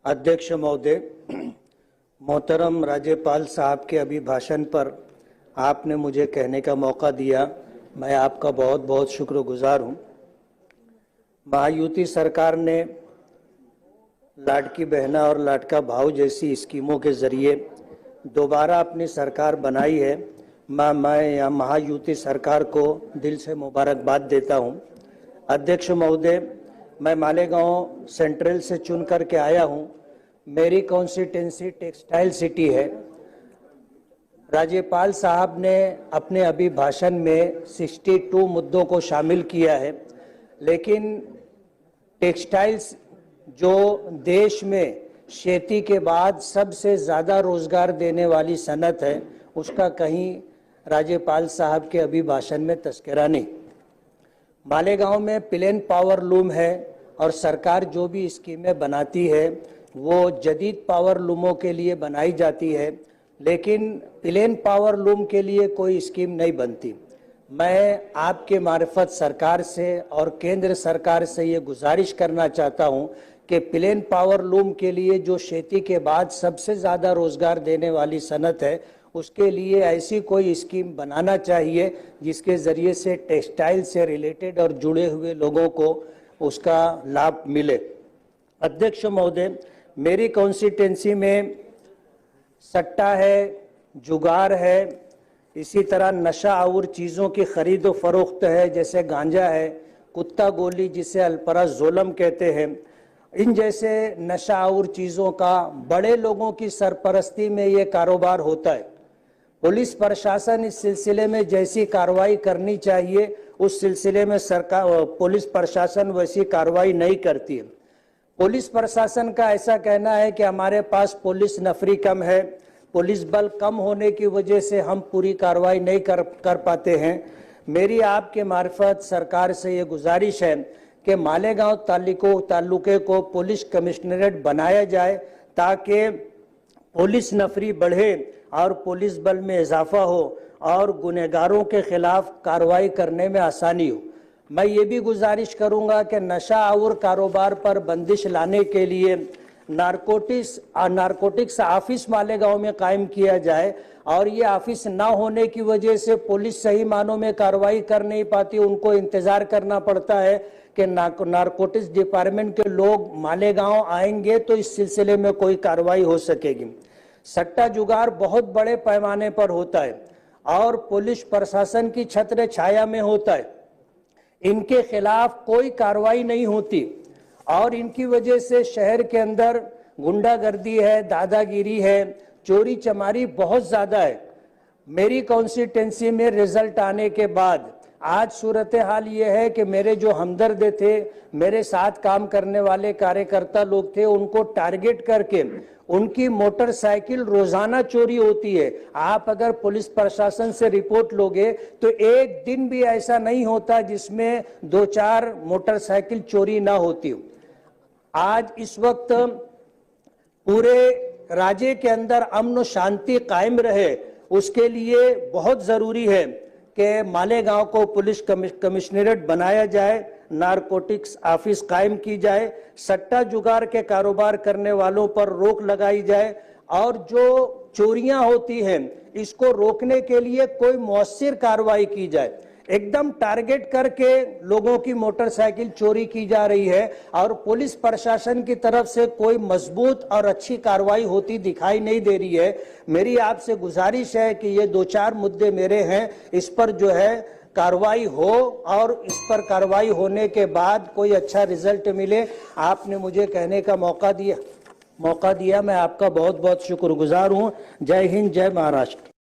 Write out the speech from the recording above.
अध्यक्ष महोदय, मोहतरम राज्यपाल साहब के अभिभाषण पर आपने मुझे कहने का मौका दिया, मैं आपका बहुत बहुत शुक्रगुजार हूँ। महायुति सरकार ने लाडकी बहना और लाडका भाऊ जैसी स्कीमों के जरिए दोबारा अपनी सरकार बनाई है। मैं महायुति सरकार को दिल से मुबारकबाद देता हूँ। अध्यक्ष महोदय, मैं मालेगांव सेंट्रल से चुन करके आया हूँ। मेरी कॉन्स्टिट्यूंसी टेक्सटाइल सिटी है। राज्यपाल साहब ने अपने अभिभाषण में 62 मुद्दों को शामिल किया है, लेकिन टेक्सटाइल्स जो देश में खेती के बाद सबसे ज़्यादा रोजगार देने वाली सनत है, उसका कहीं राज्यपाल साहब के अभिभाषण में तस्करा नहीं। मालेगांव में प्लेन पावर लूम है और सरकार जो भी स्कीमें बनाती है वो जदीद पावर लूमों के लिए बनाई जाती है, लेकिन प्लेन पावर लूम के लिए कोई स्कीम नहीं बनती। मैं आपके मार्फत सरकार से और केंद्र सरकार से ये गुजारिश करना चाहता हूँ कि प्लेन पावर लूम के लिए जो खेती के बाद सबसे ज़्यादा रोजगार देने वाली सनत है, उसके लिए ऐसी कोई स्कीम बनाना चाहिए जिसके ज़रिए से टेक्सटाइल से रिलेटेड और जुड़े हुए लोगों को उसका लाभ मिले। अध्यक्ष महोदय, मेरी कॉन्स्टिट्यूंसी में सट्टा है, जुगार है, इसी तरह नशा और चीज़ों की खरीदो फरोख्त है, जैसे गांजा है, कुत्ता गोली जिसे अल्पराजोलम कहते हैं। इन जैसे नशा और चीज़ों का बड़े लोगों की सरपरस्ती में ये कारोबार होता है। पुलिस प्रशासन इस सिलसिले में जैसी कार्रवाई करनी चाहिए, उस सिलसिले में सरकार पुलिस प्रशासन वैसी कार्रवाई नहीं करती है। पुलिस प्रशासन का ऐसा कहना है कि हमारे पास पुलिस नफरी कम है, पुलिस बल कम होने की वजह से हम पूरी कार्रवाई नहीं कर पाते हैं। मेरी आपके मार्फत सरकार से ये गुजारिश है कि मालेगांव तालुके को पुलिस कमिश्नरेट बनाया जाए ताकि पुलिस नफरी बढ़े और पुलिस बल में इजाफा हो और गुनहगारों के खिलाफ कार्रवाई करने में आसानी हो। मैं ये भी गुजारिश करूंगा कि नशा और कारोबार पर बंदिश लाने के लिए नारकोटिक्स ऑफिस मालेगांव में कायम किया जाए, और ये ऑफिस ना होने की वजह से पुलिस सही मानों में कार्रवाई कर नहीं पाती। उनको इंतजार करना पड़ता है कि नारकोटिक्स डिपार्टमेंट के लोग मालेगांव आएंगे तो इस सिलसिले में कोई कार्रवाई हो सकेगी। सट्टा जुगार बहुत बड़े पैमाने पर होता है और पुलिस प्रशासन की छत्र छाया में होता है। इनके खिलाफ कोई कार्रवाई नहीं होती और इनकी वजह से शहर के अंदर गुंडागर्दी है, दादागिरी है, चोरी चमारी बहुत ज़्यादा है। मेरी कॉन्स्टिट्यूंसी में रिजल्ट आने के बाद आज सूरत हाल ये है कि मेरे जो हमदर्द थे, मेरे साथ काम करने वाले कार्यकर्ता लोग थे, उनको टारगेट करके उनकी मोटरसाइकिल रोजाना चोरी होती है। आप अगर पुलिस प्रशासन से रिपोर्ट लोगे तो एक दिन भी ऐसा नहीं होता जिसमें 2-4 मोटरसाइकिल चोरी ना होती हो। आज इस वक्त पूरे राज्य के अंदर अमन और शांति कायम रहे, उसके लिए बहुत जरूरी है कि मालेगांव को पुलिस कमिश्नरेट बनाया जाए, नारकोटिक्स ऑफिस कायम की जाए, सट्टा जुगार के कारोबार करने वालों पर रोक लगाई जाए और जो चोरियां होती हैं इसको रोकने के लिए कोई मौसर कार्रवाई की जाए। एकदम टारगेट करके लोगों की मोटरसाइकिल चोरी की जा रही है और पुलिस प्रशासन की तरफ से कोई मजबूत और अच्छी कार्रवाई होती दिखाई नहीं दे रही है। मेरी आपसे गुजारिश है कि ये 2-4 मुद्दे मेरे हैं, इस पर जो है कार्रवाई हो और इस पर कार्रवाई होने के बाद कोई अच्छा रिजल्ट मिले। आपने मुझे कहने का मौका दिया, मैं आपका बहुत बहुत शुक्रगुजार हूँ। जय हिंद, जय महाराष्ट्र।